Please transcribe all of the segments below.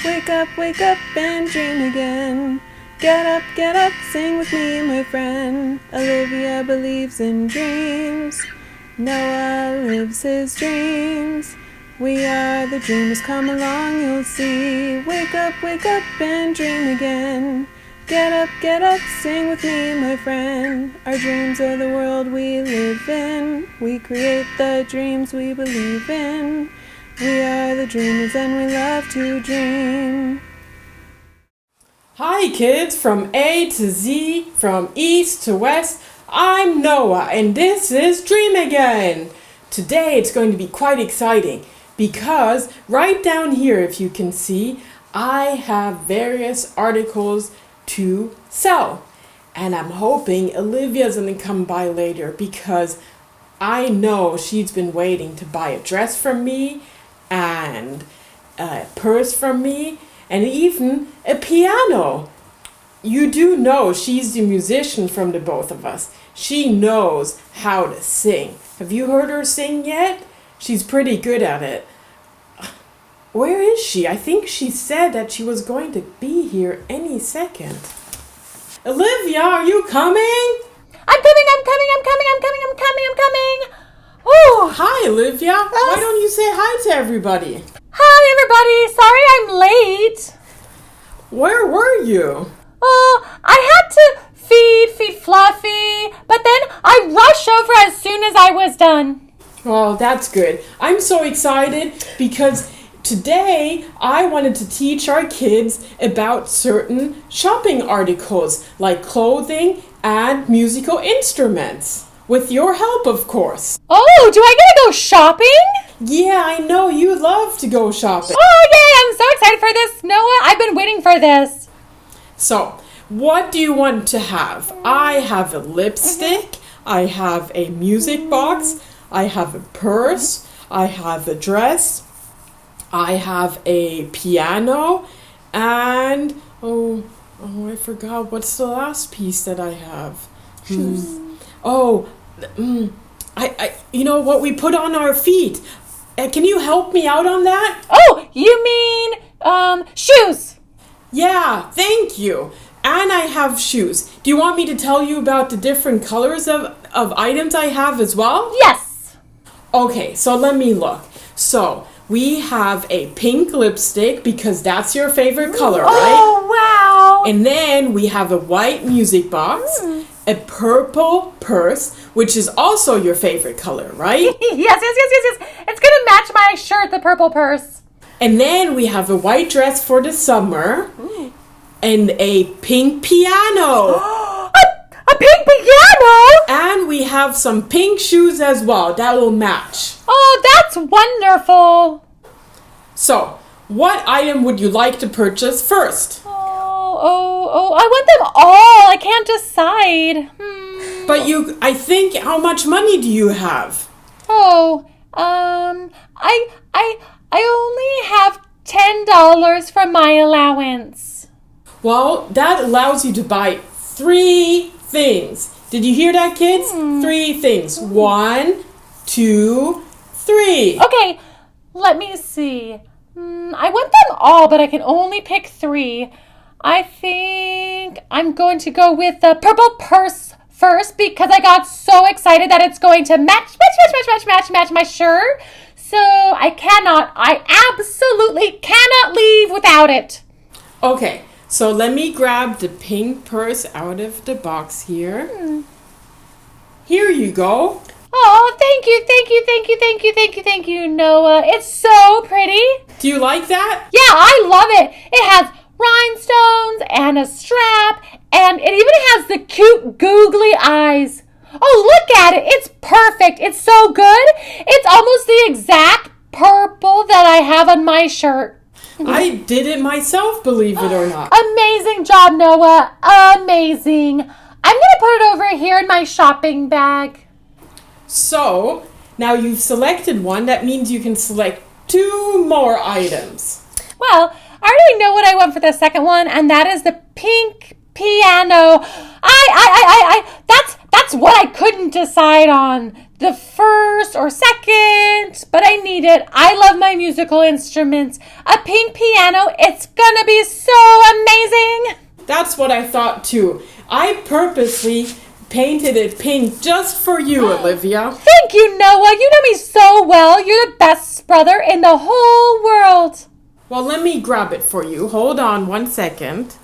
wake up and dream again. Get up, sing with me, my friend. Olivia believes in dreams. Noah lives his dreams. We are the dreamers, come along, you'll see. Wake up and dream again. Get up, sing with me, my friend. Our dreams are the world we live in. We create the dreams we believe in. We are the dreamers and we love to dream. Hi kids, from A to Z, from East to West, I'm Noah and this is Dream Again. Today it's going to be quite exciting because right down here, if you can see, I have various articles to sell. And I'm hoping Olivia's going to come by later because I know she's been waiting to buy a dress from me and a purse from me and even a piano. You do know she's the musician from the both of us. She knows how to sing. Have you heard her sing yet? She's pretty good at it. Where is she? I think she said that she was going to be here any second. Olivia, are you coming? I'm coming. Oh, Hi, Olivia. Why don't you say hi to everybody? hi everybody. Sorry I'm late. Where were you? Oh, I had to feed Fluffy, but then I rushed over as soon as I was done. Oh, that's good. I'm so excited because today I wanted to teach our kids about certain shopping articles like clothing and musical instruments. With your help, of course. Oh, do I get to go shopping? Yeah, I know you love to go shopping. Oh, yay, I'm so excited for this, Noah. I've been waiting for this. So, what do you want to have? I have a lipstick, I have a music box, I have a purse, I have a dress, I have a piano, and I forgot, what's the last piece that I have? Shoes. You know what we put on our feet. Can you help me out on that? Oh, you mean, shoes. Yeah, thank you. And I have shoes. Do you want me to tell you about the different colors of items I have as well? Yes. Okay, so let me look. So, we have a pink lipstick because that's your favorite color, right? Oh, wow. And then we have a white music box, a purple purse, which is also your favorite color, right? Yes. It's going to match my shirt, the purple purse. And then we have a white dress for the summer and a pink piano. A pink piano? And we have some pink shoes as well that will match. Oh, that's wonderful. So, what item would you like to purchase first? I want them all. I can't decide. But I think, how much money do you have? I only have $10 from my allowance. Well, that allows you to buy 3 things. Did you hear that, kids? 3 things. 1, 2, 3. Okay, let me see. I want them all, but I can only pick 3. I think I'm going to go with the purple purse first because I got so excited that it's going to match my shirt. So I absolutely cannot leave without it. Okay, so let me grab the pink purse out of the box here. Here you go. Oh, thank you, Noah. It's so pretty. Do you like that? Yeah, I love it. It has rhinestones and a strap, and it even has the cute googly eyes. Oh, look at it. It's perfect. It's so good. It's almost the exact purple that I have on my shirt. I did it myself, believe it or not. Amazing job, Noah. Amazing. I'm going to put it over here in my shopping bag. So, now you've selected one. That means you can select 2 more items. Well, I already know what I want for the second one, and that is the pink piano. That's That's what I couldn't decide on. The first or second, but I need it. I love my musical instruments. A pink piano, it's gonna be so amazing. That's what I thought too. I purposely painted it pink just for you, Olivia. Thank you, Noah. You know me so well. You're the best brother in the whole world. Well, let me grab it for you. Hold on 1 second.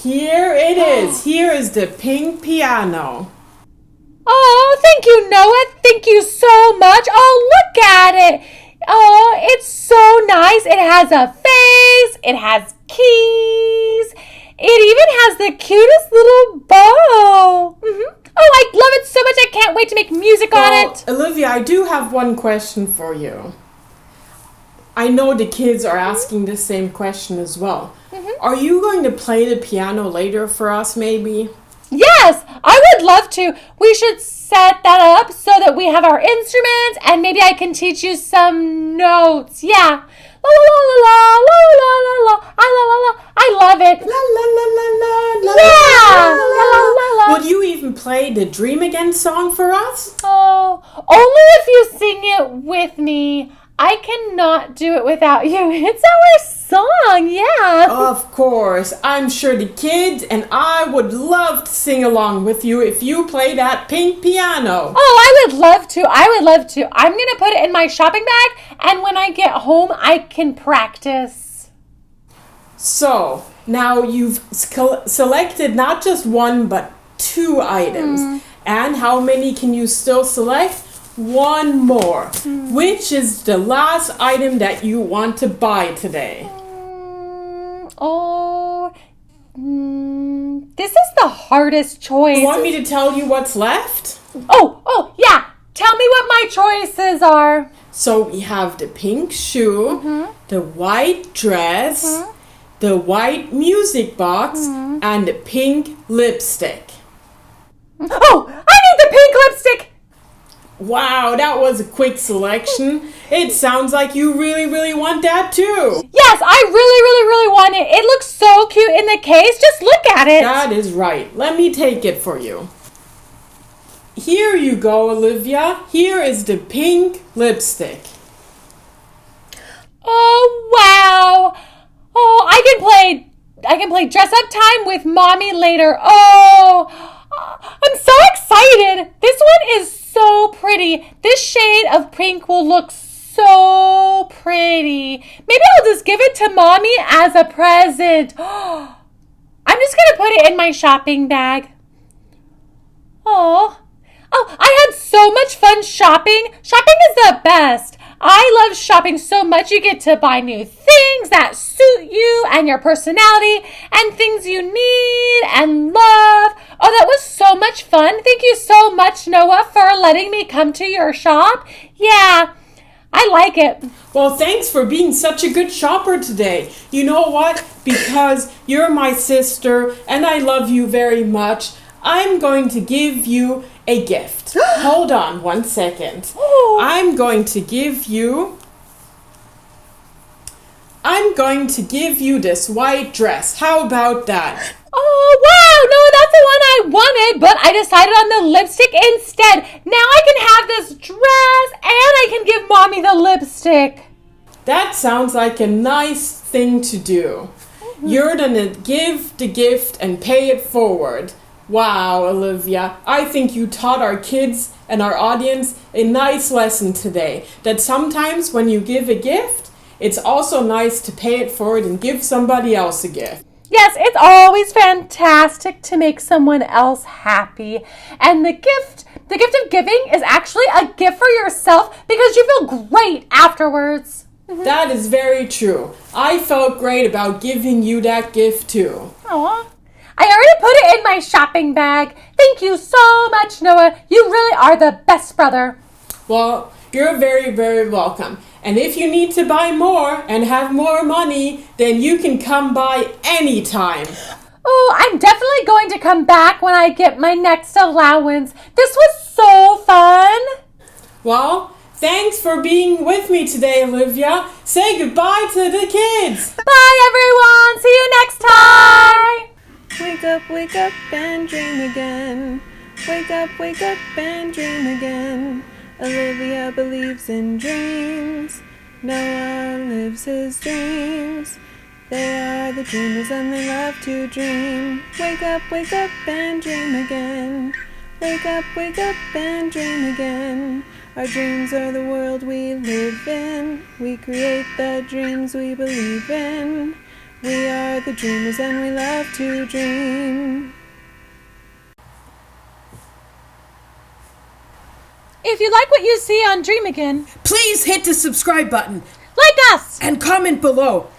Here it is. Here is the pink piano. Oh, thank you, Noah. Thank you so much. Oh, look at it. Oh, it's so nice. It has a face. It has keys. It even has the cutest little bow. Oh, I love it so much. I can't wait to make music on it. Olivia, I do have one question for you. I know the kids are asking the same question as well. Are you going to play the piano later for us, maybe? Yes, I would love to. We should set that up so that we have our instruments and maybe I can teach you some notes. Yeah. La la la la la la la la la. I love it. La la la la la la. Yeah. La, La la la. Would you even play the Dream Again song for us? Oh, only if you sing it with me. I cannot do it without you. It's our song, yeah. Of course. I'm sure the kids and I would love to sing along with you if you play that pink piano. Oh, I would love to. I would love to. I'm going to put it in my shopping bag, and when I get home, I can practice. So, now you've selected not just one, but 2 items. And how many can you still select? 1 more. Which is the last item that you want to buy today? This is the hardest choice. You want me to tell you what's left? Oh, yeah. Tell me what my choices are. So we have the pink shoe, the white dress, the white music box, and the pink lipstick. Oh, I need the pink lipstick. Wow, that was a quick selection. It sounds like you really, really want that too. Yes, I really, really, really want it. It looks so cute in the case. Just look at it. That is right. Let me take it for you. Here you go, Olivia. Here is the pink lipstick. Oh, wow. Oh, I can play dress up time with mommy later. Oh, I'm so excited. This one is so pretty. This shade of pink will look so pretty. Maybe I'll just give it to mommy as a present. I'm just going to put it in my shopping bag. Oh, I had so much fun shopping. Shopping is the best. I love shopping so much. You get to buy new things that suit you and your personality and things you need and love. Oh, that was so much fun. Thank you so much, Noah, for letting me come to your shop. Yeah, I like it. Well, thanks for being such a good shopper today. You know what? Because you're my sister and I love you very much, I'm going to give you a gift. Hold on 1 second. I'm going to give you this white dress. How about that? Oh, wow. No, that's the one I wanted, but I decided on the lipstick instead. Now I can have this dress and I can give mommy the lipstick. That sounds like a nice thing to do. You're gonna give the gift and pay it forward. Wow, Olivia, I think you taught our kids and our audience a nice lesson today. That sometimes when you give a gift, it's also nice to pay it forward and give somebody else a gift. Yes, it's always fantastic to make someone else happy. And the gift of giving is actually a gift for yourself because you feel great afterwards. That is very true. I felt great about giving you that gift too. Aw. I already put it in my shopping bag. Thank you so much, Noah. You really are the best brother. Well, you're very, very welcome. And if you need to buy more and have more money, then you can come by anytime. Oh, I'm definitely going to come back when I get my next allowance. This was so fun. Well, thanks for being with me today, Olivia. Say goodbye to the kids. Bye, everyone. See you next time. wake up and dream again. Wake up and dream again. Olivia believes in dreams. Noah lives his dreams. They are the dreamers and they love to dream. Wake up and dream again. Wake up and dream again. Our dreams are the world we live in. We create the dreams we believe in. We are the dreamers and we love to dream. If you like what you see on Dream Again, Please hit the subscribe button like us! and comment below.